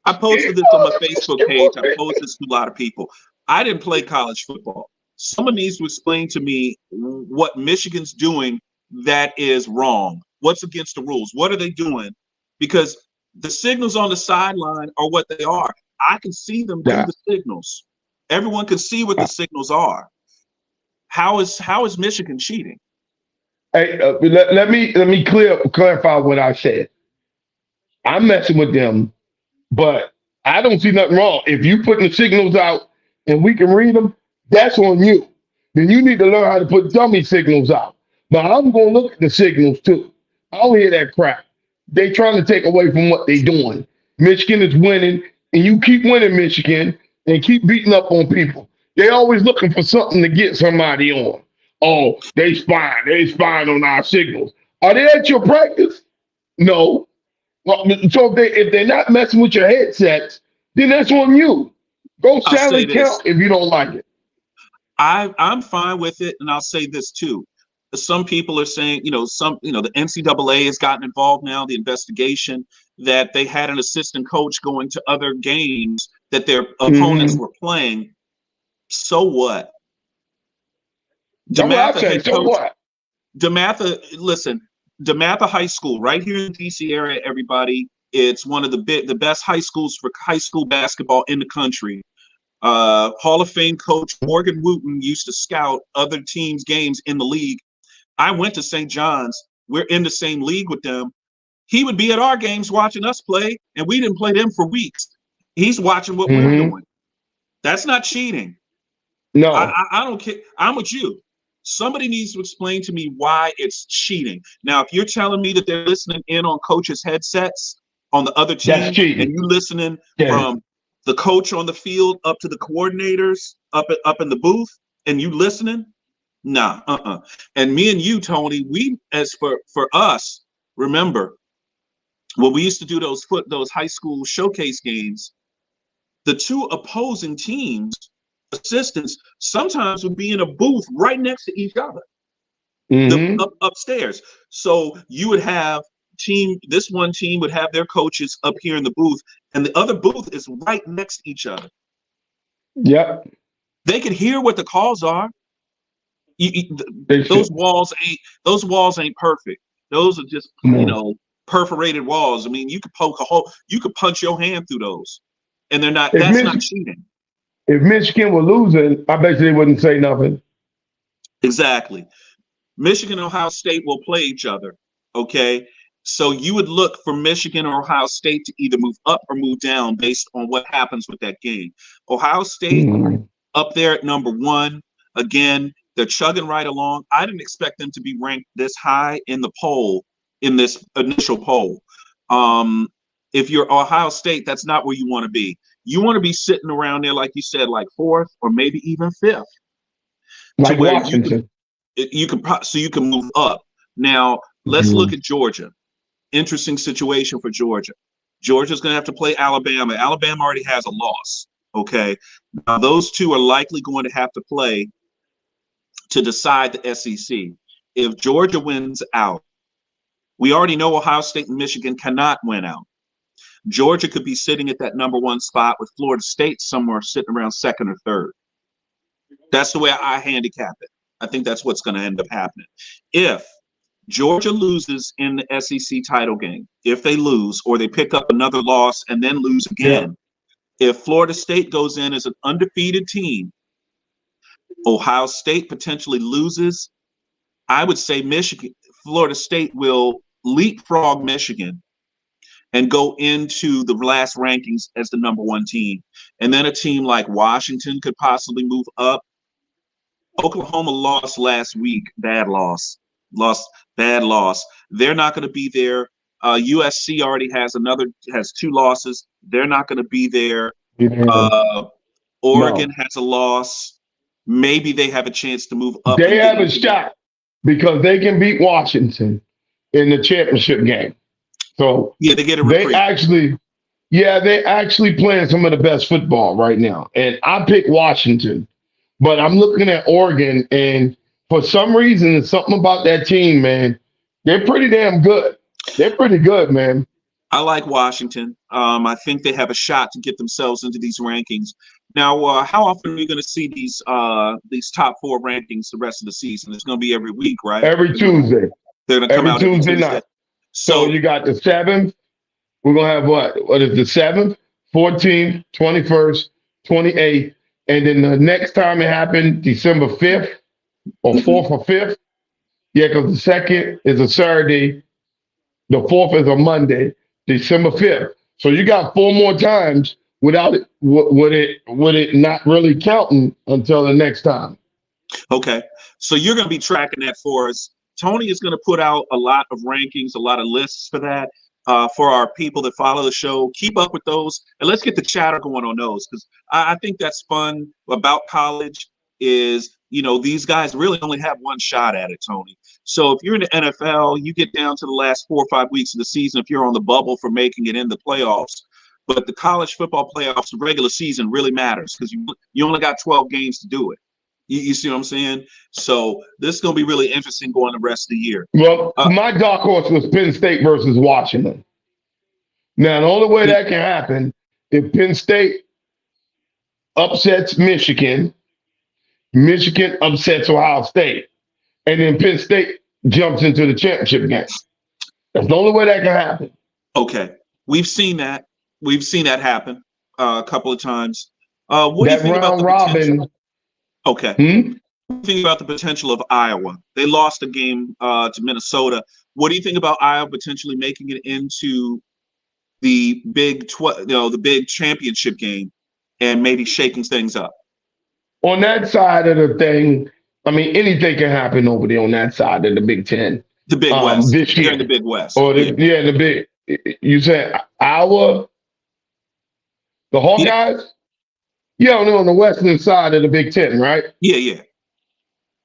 I posted this on my Facebook page. I posted this to a lot of people. I didn't play college football. Someone needs to explain to me what Michigan's doing that is wrong. What's against the rules? What are they doing? Because the signals on the sideline are what they are. I can see them do the signals. Everyone can see what the signals are. How is Michigan cheating? Hey, let me clarify what I said. I'm messing with them, but I don't see nothing wrong. If you putting the signals out and we can read them, that's on you. Then you need to learn how to put dummy signals out. But I'm going to look at the signals too. I don't hear that crap. They trying to take away from what they doing. Michigan is winning, and you keep winning, Michigan, and keep beating up on people. They always looking for something to get somebody on. Oh, they spying on our signals. Are they at your practice? No. Well, so if they're not messing with your headsets, then that's on you. Go salary count if you don't like it. I'm fine with it, and I'll say this too. some people are saying, the NCAA has gotten involved now, the investigation that they had an assistant coach going to other games that their opponents were playing. So what? DeMatha head coach. DeMatha High School, right here in the DC area, everybody. It's one of the best high schools for high school basketball in the country. Hall of Fame coach Morgan Wooten used to scout other teams' games in the league. I went to St. John's. We're in the same league with them. He would be at our games watching us play, and we didn't play them for weeks. He's watching what we're doing. That's not cheating. No. I don't care. I'm with you. Somebody needs to explain to me why it's cheating. Now, if you're telling me that they're listening in on coaches' headsets on the other team, and you listening from the coach on the field up to the coordinators up in the booth, and you listening, nah, And me and you, Tony, we, as for us, remember when we used to do those high school showcase games, the two opposing teams, assistants, sometimes would be in a booth right next to each other, upstairs. So you would have this one team would have their coaches up here in the booth, and the other booth is right next to each other. Yep. They could hear what the calls are. Those walls ain't perfect. Those are just perforated walls. I mean, you could poke a hole, you could punch your hand through those, and they're not. That's not cheating. If Michigan were losing, I bet you they wouldn't say nothing. Exactly. Michigan and Ohio State will play each other. Okay. So you would look for Michigan or Ohio State to either move up or move down based on what happens with that game. Ohio State up there at number 1. Again, they're chugging right along. I didn't expect them to be ranked this high in the poll, in this initial poll. If you're Ohio State, that's not where you want to be. You want to be sitting around there, like you said, like 4th or maybe even 5th. Like Washington. You can move up. Now, let's look at Georgia. Interesting situation for Georgia. Georgia's going to have to play Alabama. Alabama already has a loss. Okay. Now, those two are likely going to have to play to decide the SEC. If Georgia wins out, we already know Ohio State and Michigan cannot win out. Georgia could be sitting at that number 1 spot with Florida State somewhere sitting around 2nd or 3rd. That's the way I handicap it. I think that's what's going to end up happening. If Georgia loses in the SEC title game, if they lose or they pick up another loss and then lose again, if Florida State goes in as an undefeated team, Ohio State potentially loses, I would say Florida State will leapfrog Michigan and go into the last rankings as the number 1 team. And then a team like Washington could possibly move up. Oklahoma lost last week. Bad loss. They're not going to be there. USC already has 2 losses. They're not going to be there. Oregon has a loss. Maybe they have a chance to move up. They have a shot because they can beat Washington in the championship game. So they get a reprieve. They actually playing some of the best football right now. And I picked Washington, but I'm looking at Oregon, and for some reason, there's something about that team, man. They're pretty damn good. They're pretty good, man. I like Washington. I think they have a shot to get themselves into these rankings. Now, how often are we going to see these top 4 rankings the rest of the season? It's going to be every week, right? Every Tuesday. They're going to come out every Tuesday night. So you got the 7th. We're going to have what is the 7th, 14th, 21st, 28th. And then the next time it happened, December 5th or 4th or 5th. Yeah, because the 2nd is a Saturday. The 4th is a Monday, December 5th. So you got 4 more times without it, with it not really counting until the next time. Okay. So you're going to be tracking that for us. Tony is going to put out a lot of rankings, a lot of lists for that, for our people that follow the show. Keep up with those, and let's get the chatter going on those, because I think that's fun about college is, these guys really only have one shot at it, Tony. So if you're in the NFL, you get down to the last 4 or 5 weeks of the season if you're on the bubble for making it in the playoffs. But the college football playoffs, the regular season really matters because you only got 12 games to do it. You see what I'm saying? So this is going to be really interesting going the rest of the year. Well, my dark horse was Penn State versus Washington. Now, the only way that can happen if Penn State upsets Michigan, Michigan upsets Ohio State, and then Penn State jumps into the championship game. That's the only way that can happen. Okay, we've seen that. We've seen that happen a couple of times. What do you think about the potential? Okay. What do you think about the potential of Iowa? They lost a game to Minnesota. What do you think about Iowa potentially making it into the the big championship game and maybe shaking things up? On that side of the thing, I mean, anything can happen over there on that side of the Big Ten. The Big West. This year. They're in the Big West. Or the big. You said Iowa, the Hawkeyes? Yeah, on the western side of the Big Ten, right? Yeah.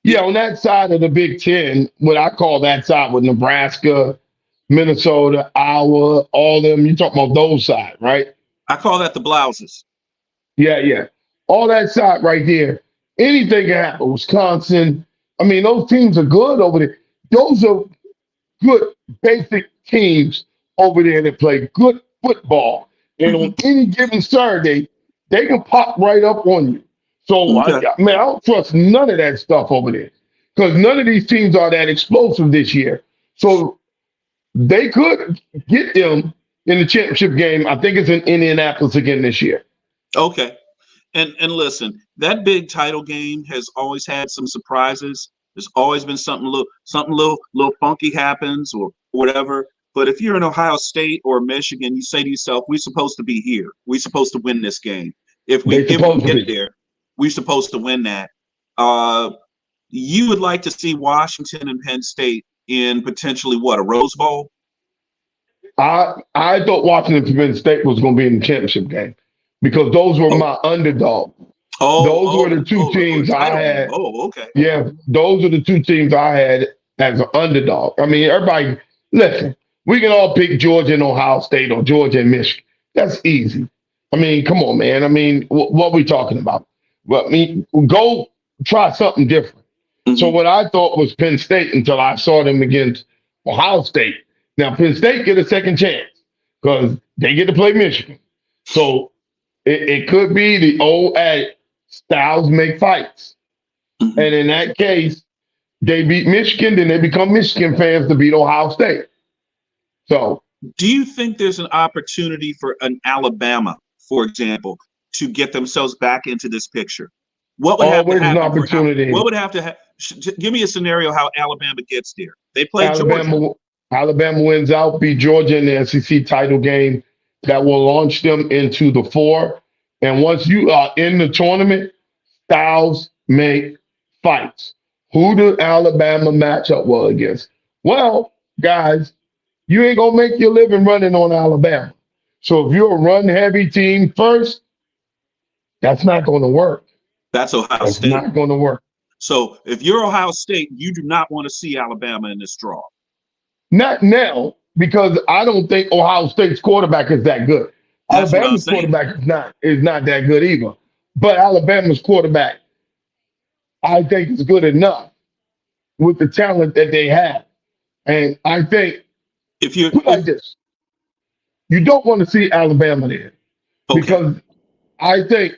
Yeah, on that side of the Big Ten, what I call that side with Nebraska, Minnesota, Iowa, all of them, you're talking about those sides, right? I call that the blouses. Yeah. All that side right there, anything can happen. Wisconsin, I mean, those teams are good over there. Those are good basic teams over there that play good football. And on any given Saturday, they can pop right up on you. So, I don't trust none of that stuff over there because none of these teams are that explosive this year. So, they could get them in the championship game. I think it's in Indianapolis again this year. Okay. And listen, that big title game has always had some surprises. There's always been something little funky happens or whatever. But if you're in Ohio State or Michigan, you say to yourself, we're supposed to be here. We're supposed to win this game. If we get there, we're supposed to win that. You would like to see Washington and Penn State in potentially a Rose Bowl? I thought Washington and Penn State was going to be in the championship game because those were my underdogs. Those were the two teams I had. Okay. Yeah, those are the two teams I had as an underdog. I mean, everybody, listen, we can all pick Georgia and Ohio State or Georgia and Michigan. That's easy. I mean, come on, man. I mean, what are we talking about? Well, I mean, go try something different. Mm-hmm. So what I thought was Penn State until I saw them against Ohio State. Now, Penn State get a second chance because they get to play Michigan. So it could be the old adage, styles make fights. Mm-hmm. And in that case, they beat Michigan, then they become Michigan fans to beat Ohio State. So, do you think there's an opportunity for an Alabama, for example, to get themselves back into this picture? What would have to happen? An opportunity. What would have to happen? Give me a scenario how Alabama gets there. They play Georgia. Alabama wins out, beat Georgia in the SEC title game. That will launch them into the 4. And once you are in the tournament, styles make fights. Who did Alabama match up well against? Well, guys, you ain't going to make your living running on Alabama. So if you're a run-heavy team first, that's not going to work. That's Ohio State. It's not going to work. So if you're Ohio State, you do not want to see Alabama in this draw. Not now, because I don't think Ohio State's quarterback is that good. That's Alabama's quarterback is not that good either. But Alabama's quarterback, I think, is good enough with the talent that they have. And I think if you like this, you don't want to see Alabama there because I think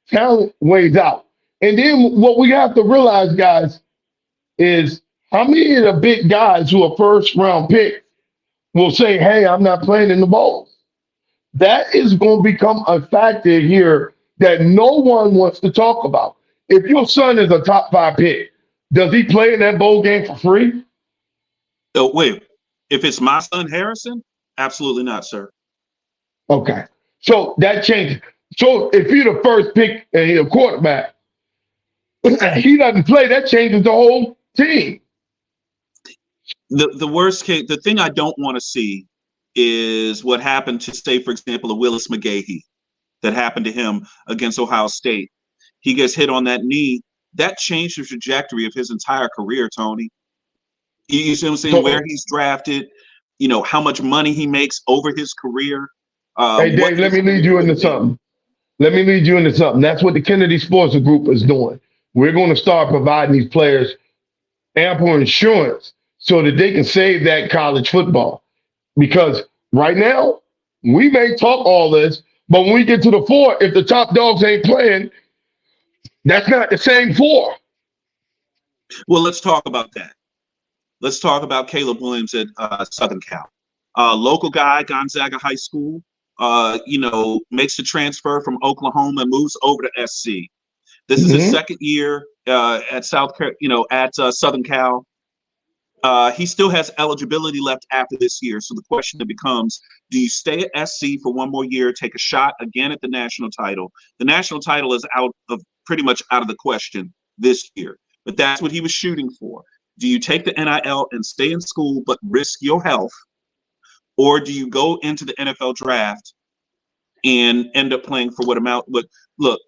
talent weighs out. And then what we have to realize, guys, is how many of the big guys who are first-round picks will say, hey, I'm not playing in the bowls. That is going to become a factor here that no one wants to talk about. If your son is a top 5 pick, does he play in that bowl game for free? Oh, wait. If it's my son, Harrison? Absolutely not, sir. Okay. So that changes. So if you're the first pick and you're a quarterback, he doesn't play, that changes the whole team. The worst case, the thing I don't want to see is what happened to, say, for example, a Willis McGahee that happened to him against Ohio State. He gets hit on that knee. That changed the trajectory of his entire career, Tony. You see what I'm saying? Where he's drafted, how much money he makes over his career. Hey, Dave, let me lead you into something. That's what the Kennedy Sports Group is doing. we're going to start providing these players ample insurance so that they can save that college football. Because right now, we may talk all this, but when we get to the four, if the top dogs ain't playing, that's not the same four. Well, let's talk about that. Let's talk about Caleb Williams at Southern Cal. Local guy, Gonzaga High School, makes the transfer from Oklahoma and moves over to SC. This is his second year at Southern Cal. He still has eligibility left after this year. So the question becomes, do you stay at SC for one more year, take a shot again at the national title? The national title is pretty much out of the question this year, but that's what he was shooting for. Do you take the NIL and stay in school but risk your health, or do you go into the NFL draft and end up playing for what amount? Look,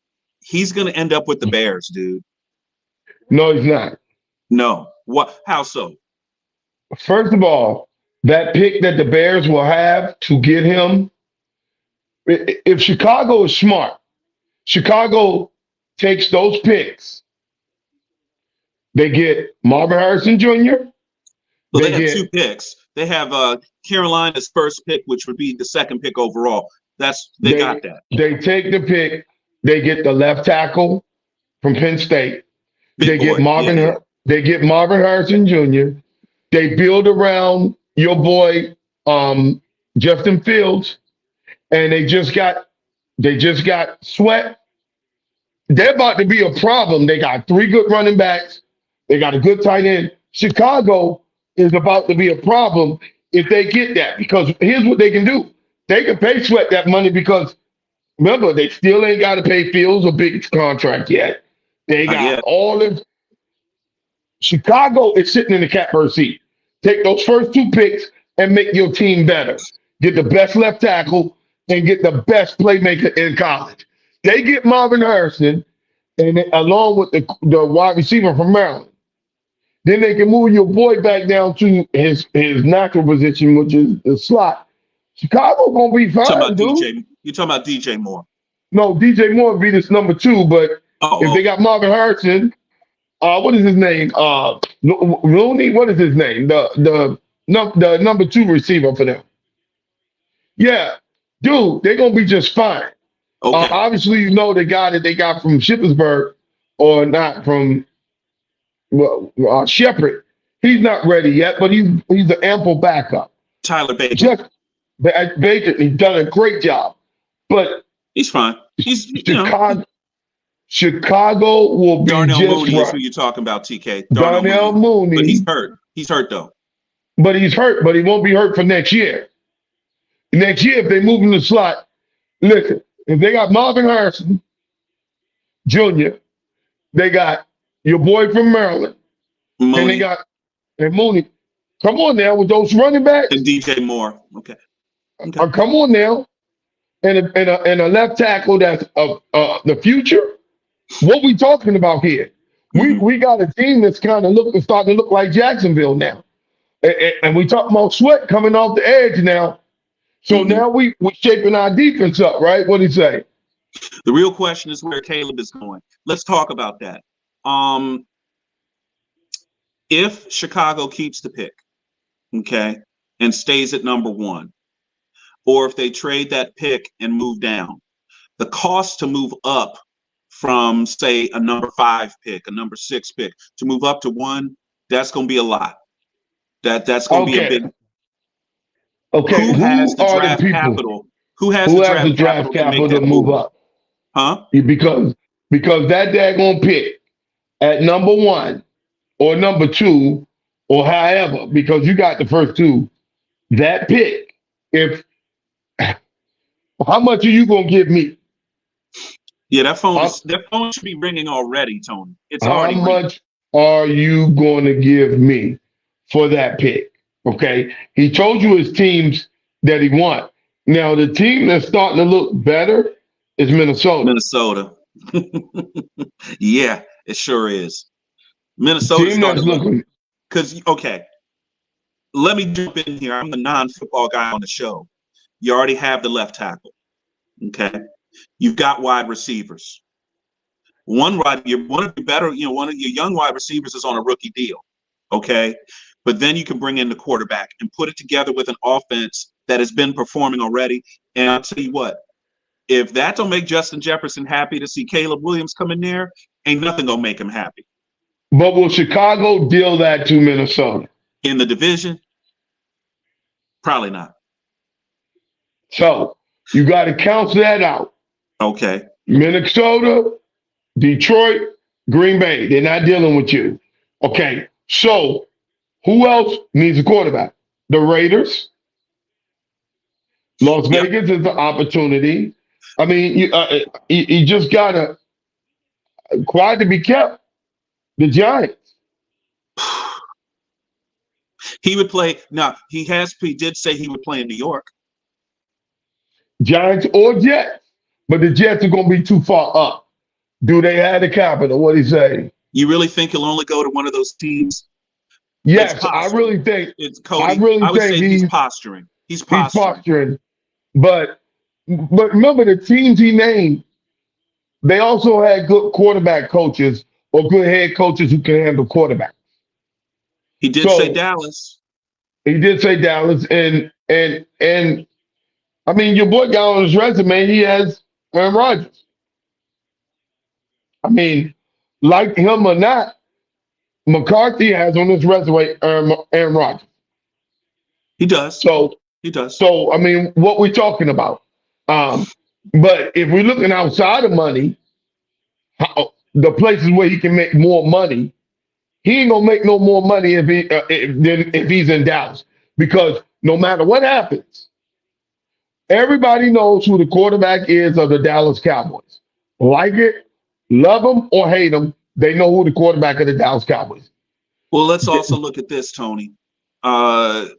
he's going to end up with the Bears, dude. No, he's not. No. What? How so? First of all, that pick that the Bears will have to get him, if Chicago is smart, Chicago takes those picks. They get Marvin Harrison Jr. Well, they have two picks. They have Carolina's first pick, which would be the second pick overall. They got that. They take the pick. They get the left tackle from Penn State. They get Marvin Harrison Jr. They build around your boy Justin Fields, and they just got Sweat. They're about to be a problem. They got 3 good running backs. They got a good tight end. Chicago is about to be a problem if they get that, because here's what they can do. They can pay Sweat that money because, remember, they still ain't got to pay Fields a big contract yet. They got all this. Chicago is sitting in the catbird seat. Take those first 2 picks and make your team better. Get the best left tackle and get the best playmaker in college. They get Marvin Harrison, and along with the wide receiver from Maryland. Then they can move your boy back down to his natural position, which is the slot. Chicago gonna be fine, dude. You're talking about DJ Moore. No, DJ Moore would be this number 2, but if they got Marvin Harrison, what is his name? Looney. What is his name? The number 2 receiver for them. Yeah, dude, they're gonna be just fine. Okay. Obviously, the guy that they got from Shippensburg, or not from Shepherd. He's not ready yet, but he's an ample backup. Tyler Baker. Baker, he's done a great job, but he's fine. He's Chicago will be Darnell just Mooney right. is who you're talking about, TK. Darnell Mooney. But he's hurt. He's hurt, though. But he's hurt, but he won't be hurt for next year. Next year, if they move in the slot, listen, if they got Marvin Harrison Jr., they got your boy from Maryland, Mooney. and they got Mooney. Come on now with those running backs. And DJ Moore. Okay. Come on now. And a left tackle that's the future. What we talking about here? We got a team that's kind of starting to look like Jacksonville now. And we talking about Sweat coming off the edge now. So now we shaping our defense up, right? What do you say? The real question is where Caleb is going. Let's talk about that. If Chicago keeps the pick, okay, and stays at number 1, or if they trade that pick and move down, the cost to move up from, say, a number 5 pick, a number 6 pick, to move up to 1, that's going to be a lot. That's going to be a big. Okay. Who has the draft capital? Who has the draft capital to move up? Huh? Because that daggone pick at number 1 or number 2 or however, because you got the first 2, that pick, how much are you gonna give me? Yeah, that phone should be ringing already, Tony. It's already ringing. How much are you going to give me for that pick? Okay, he told you his teams that he wants. Now the team that's starting to look better is Minnesota. Yeah, it sure is. Minnesota's starting to look, because let me jump in here. I'm the non-football guy on the show. You already have the left tackle. Okay. You've got wide receivers. one of your better, one of your young wide receivers is on a rookie deal. Okay. But then you can bring in the quarterback and put it together with an offense that has been performing already. And I'll tell you what, if that don't make Justin Jefferson happy to see Caleb Williams come in there, ain't nothing gonna make him happy. But will Chicago deal that to Minnesota? In the division? Probably not. So you got to count that out. Okay. Minnesota, Detroit, Green Bay, they're not dealing with you. Okay, so who else needs a quarterback? The Raiders. Las Vegas is the opportunity. I mean, you just got to quiet to be kept. The Giants. He would play. Now, he did say he would play in New York. Giants or Jets. But the Jets are going to be too far up. Do they have the capital? What do you say? You really think he'll only go to one of those teams? Yes, I really think. It's Cody. I would say he's posturing. He's posturing. But remember the teams he named, they also had good quarterback coaches or good head coaches who can handle quarterbacks. He did say Dallas. He did say Dallas, and I mean, your boy got on his resume, he has Aaron Rodgers. I mean, like him or not, McCarthy has on his resume Aaron Rodgers. He does. He does. So, I mean, what we're talking about. But if we're looking outside of money, the places where he can make more money, he ain't gonna make no more money if he's in Dallas. Because no matter what happens, everybody knows who the quarterback is of the Dallas Cowboys. Like it, love them, or hate them, they know who the quarterback of the Dallas Cowboys is. Well, let's also look at this, Tony. Kirk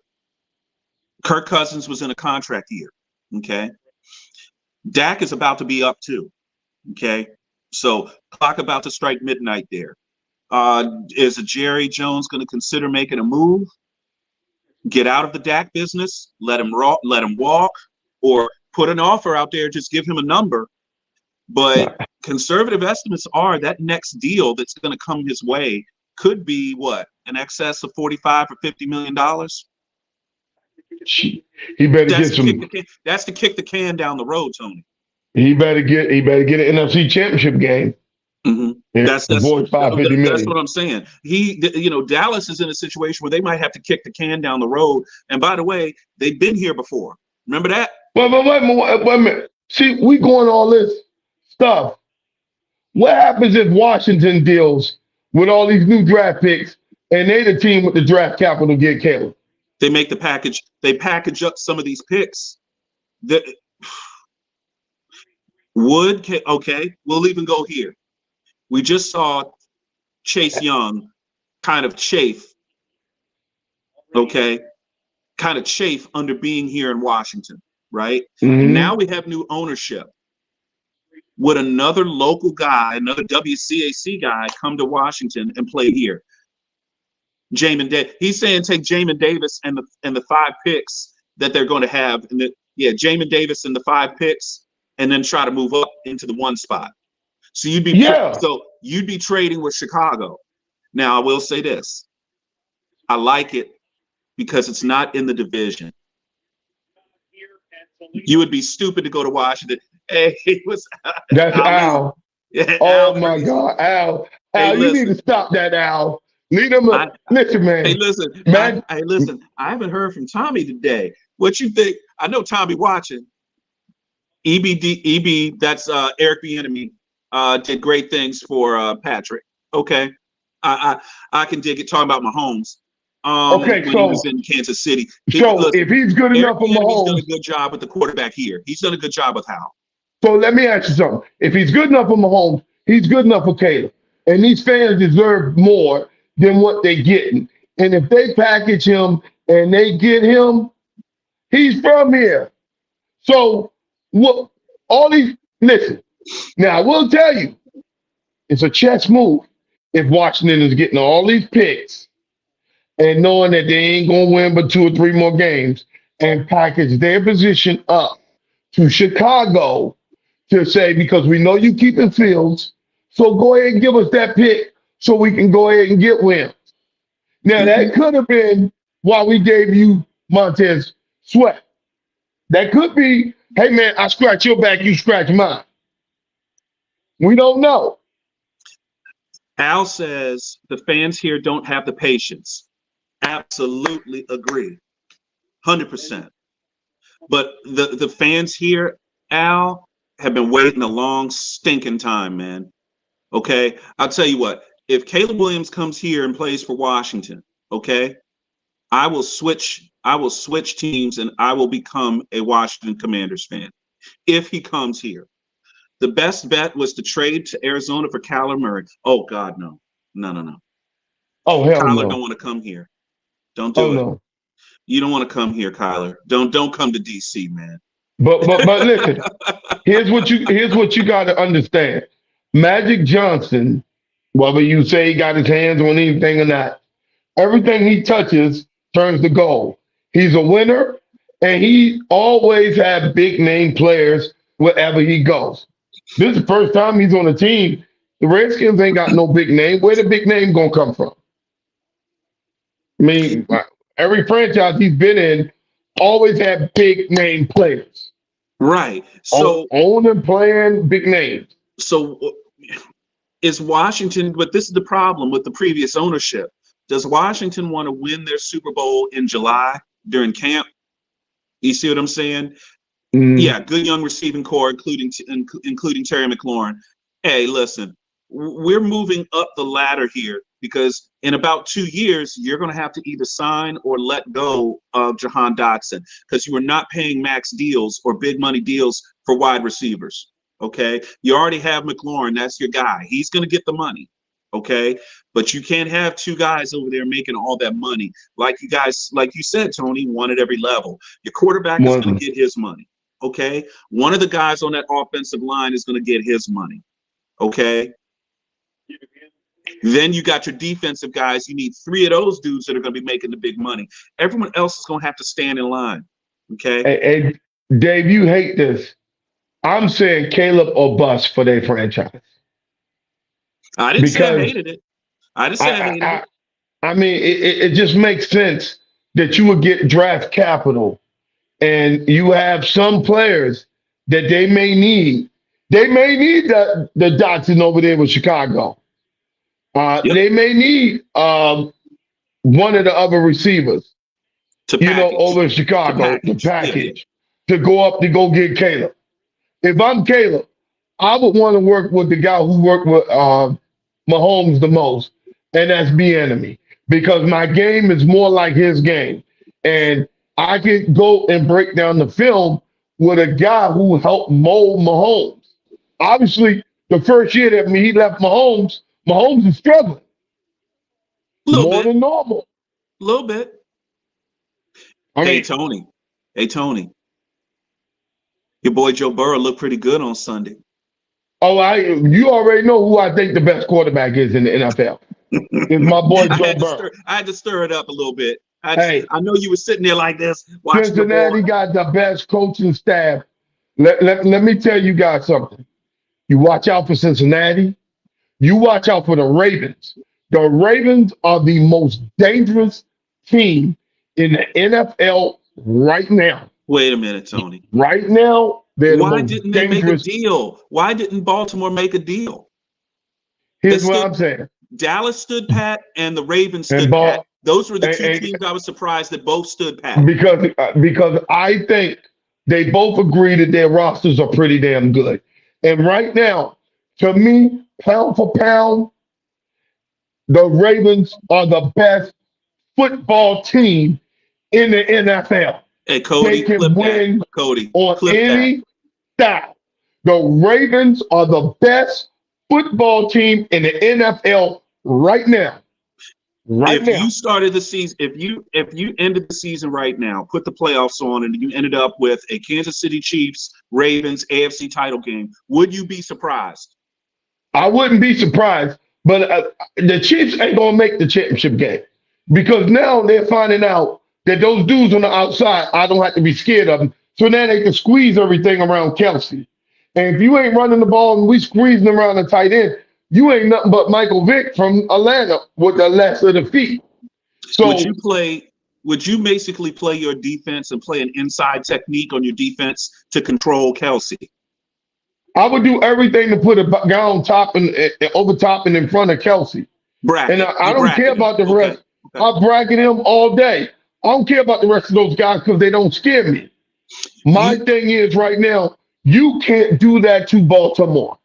Cousins was in a contract year. Okay. Dak is about to be up too. Okay. So clock about to strike midnight there. Is Jerry Jones going to consider making a move? Get out of the Dak business, let him walk, or put an offer out there, just give him a number. But conservative estimates are that next deal that's going to come his way could be what, in excess of $45 or $50 million. He better get some. That's to kick the can down the road, Tony. He better get an NFC Championship game. Mm-hmm. That's $550 that's what I'm saying. Dallas is in a situation where they might have to kick the can down the road. And by the way, they've been here before. Remember that? Wait a minute. See, we going all this stuff. What happens if Washington deals with all these new draft picks and they the team with the draft capital to get Caleb? They make the package. They package up some of these picks. Okay, we'll even go here. We just saw Chase Young kind of chafe. Okay, kind of chafe under being here in Washington, right? Mm-hmm. Now we have new ownership. Would another local guy, another WCAC guy, come to Washington and play here? Jamin Davis. He's saying take Jamin Davis and the 5 picks that they're going to have, Jamin Davis and the 5 picks, and then try to move up into the 1 spot. So you'd be trading with Chicago. Now I will say this: I like it because it's not in the division. You would be stupid to go to Washington. Hey, that's Al. Yeah, oh my God, Al! Al, you need to stop that, Al. Leave him. Listen, man. Hey, listen, man. Listen. I haven't heard from Tommy today. What you think? I know Tommy watching. EB. That's Eric Bieniemy. Did great things for Patrick. Okay, I can dig it. Talking about Mahomes. Okay, when he was in Kansas City. If he's good enough for Mahomes, he's done a good job with the quarterback here. He's done a good job with Howell. So let me ask you something. If he's good enough for Mahomes, he's good enough for Caleb. And these fans deserve more than what they're getting. And if they package him and they get him, he's from here. So listen. Now I will tell you, it's a chess move if Washington is getting all these picks and knowing that they ain't gonna win but 2 or 3 more games and package their position up to Chicago to say, because we know you keeping Fields, So go ahead and give us that pick so we can go ahead and get Williams. Now Mhm. that could have been why we gave you Montez Sweat. That could be, hey man, I scratch your back, you scratch mine. We don't know. Al says the fans here don't have the patience. Absolutely agree. 100%. But the fans here, Al, have been waiting a long stinking time, man. Okay? I'll tell you what, if Caleb Williams comes here and plays for Washington, okay, I will switch teams and I will become a Washington Commanders fan if he comes here. The best bet was to trade to Arizona for Kyler Murray. Oh God, no. No, no, no. Oh hell Kyler don't no. want to come here. Don't Oh do it. no. You don't want to come here, Kyler. Don't come to DC, man. But listen, here's what you gotta understand. Magic Johnson, whether you say he got his hands on anything or not, everything he touches turns to gold. He's a winner, and he always had big name players wherever he goes. This is the first time he's on a team. The Redskins ain't got no big name. Where the big name gonna come from? I mean, every franchise he's been in always had big name players. Right. So Own and playing big names. so is Washington, but this is the problem with the previous ownership. Does Washington want to win their Super Bowl in July during camp? You see what I'm saying? Mm, Yeah, good young receiving core, including Terry McLaurin. Hey, listen, we're moving up the ladder here because in about 2 years, you're going to have to either sign or let go of Jahan Dotson because you are not paying max deals or big money deals for wide receivers. Okay, you already have McLaurin. That's your guy. He's going to get the money. Okay, but you can't have two guys over there making all that money. Like you said, Tony, one at every level. Your quarterback is going one. to get his money. Okay, one of the guys on that offensive line is going to get his money. Okay, then you got your defensive guys. You need three of those dudes that are going to be making the big money. Everyone else is going to have to stand in line. Okay, And Dave, you hate this. I'm saying Caleb or bust for their franchise I didn't say I because hated it. I didn't say I I hated I, it. I mean it just makes sense that you would get draft capital and you have some players that they may need. They may need the Dotson over there with Chicago. Yep, They may need one of the other receivers, to package, over in to Chicago, the package. Yeah, yeah. package to go up to go get Caleb. If I'm Caleb, I would want to work with the guy who worked with Mahomes the most, and that's Bieniemy, because my game is more like his game, and I could go and break down the film with a guy who helped mold Mahomes. Obviously, the first year that he left Mahomes is struggling A little more bit, than normal. a little bit. I Hey mean, Tony, hey Tony, your boy Joe Burrow looked pretty good on Sunday. you already know who I think the best quarterback is in the NFL. It's my boy Joe Burrow. I had to stir it up a little bit. Hey, I know you were sitting there like this watching the boy. Cincinnati got the best coaching staff. Let me tell you guys something. You watch out for Cincinnati. You watch out for the Ravens. The Ravens are the most dangerous team in the NFL right now. Wait a minute, Tony. Right now, they're the Why most didn't they make a dangerous. deal? Why didn't Baltimore make a deal? Here's what I'm saying. Dallas stood pat and the Ravens And stood Ball, pat. Those were the two and- teams I was surprised that both stood pat. because I think they both agree that their rosters are pretty damn good. And right now, to me, pound for pound, the Ravens are the best football team in the NFL. Hey, Cody, They can clip win that. Cody, on clip any style. The Ravens are the best football team in the NFL right now. Right If now. you started the season, if you ended the season right now, put the playoffs on, and you ended up with a Kansas City Chiefs Ravens AFC title game, would you be surprised? I wouldn't be surprised, but the Chiefs ain't gonna make the championship game because now they're finding out that those dudes on the outside, I don't have to be scared of them. So now they can squeeze everything around Kelsey. And if you ain't running the ball and we squeezing around the tight end, you ain't nothing but Michael Vick from Atlanta with the less of the feet. So would you basically play your defense and play an inside technique on your defense to control Kelsey? I would do everything to put a guy on top and over top and in front of Kelsey. Bracket. And I don't care about the rest. Okay. I bracket him all day. I don't care about the rest of those guys because they don't scare me. My thing is right now, you can't do that to Baltimore.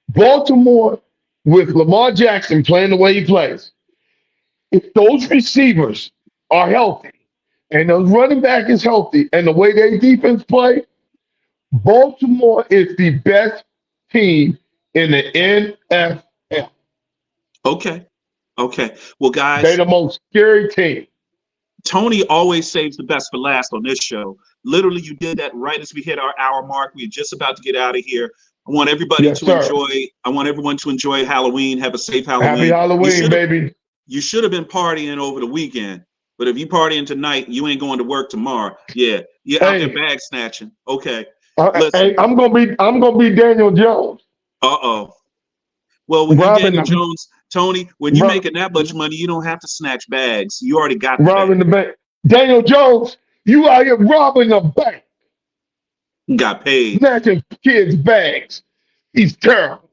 Baltimore, with Lamar Jackson playing the way he plays, if those receivers are healthy and the running back is healthy and the way their defense play, Baltimore is the best team in the NFL. Okay. Well, guys, they're the most scary team. Tony always saves the best for last on this show. Literally, you did that right as we hit our hour mark. We're just about to get out of here. I want everybody to enjoy. I want everyone to enjoy Halloween. Have a safe Halloween. Happy Halloween, baby. You should have been partying over the weekend. But if you partying tonight, you ain't going to work tomorrow. Yeah, you're out there bag snatching. Okay. Hey, I'm gonna be Daniel Jones. Well, when you're Daniel Jones, Tony, when you're making that much money, you don't have to snatch bags. You already got robbing the bank. Daniel Jones, you out here robbing a bank. Got paid. Snatching kids' bags. He's terrible.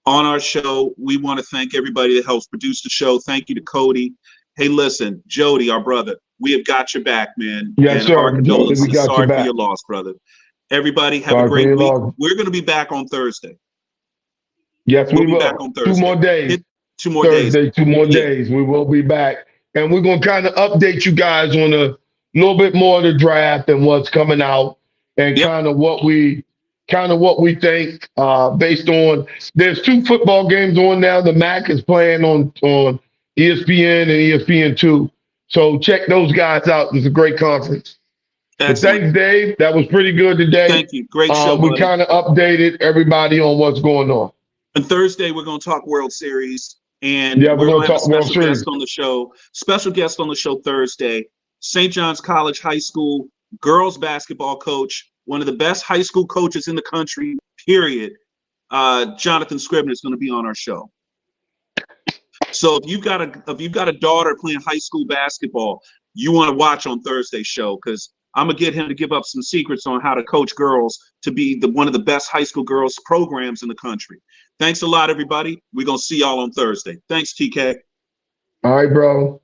On our show, we want to thank everybody that helps produce the show. Thank you to Cody. Hey, listen, Jody, our brother, we have got your back, man. Yes, sir. Our condolences. Sorry for your loss, brother. Everybody have a great week. We're going to be back on Thursday. Yes, we will. Back on Thursday. 2 more days. 2 more days. 2 more days. We will be back. And we're going to kind of update you guys on a little bit more of the draft and what's coming out and kind of what we think based on, there's 2 football games on now. The MAC is playing on ESPN and ESPN2. So check those guys out. It's a great conference. Thanks, Dave. That was pretty good today. Thank you. Great show. We kind of updated everybody on what's going on. And Thursday, we're going to talk World Series. And we're going to talk World Series. Special guest on the show Thursday. St. John's College High School girls basketball coach, one of the best high school coaches in the country, period. Jonathan Scribner is going to be on our show. So if you've got a daughter playing high school basketball, you want to watch on Thursday's show, because I'm gonna get him to give up some secrets on how to coach girls to be one of the best high school girls programs in the country. Thanks a lot, everybody. We're gonna see y'all on Thursday. Thanks, TK. All right, bro.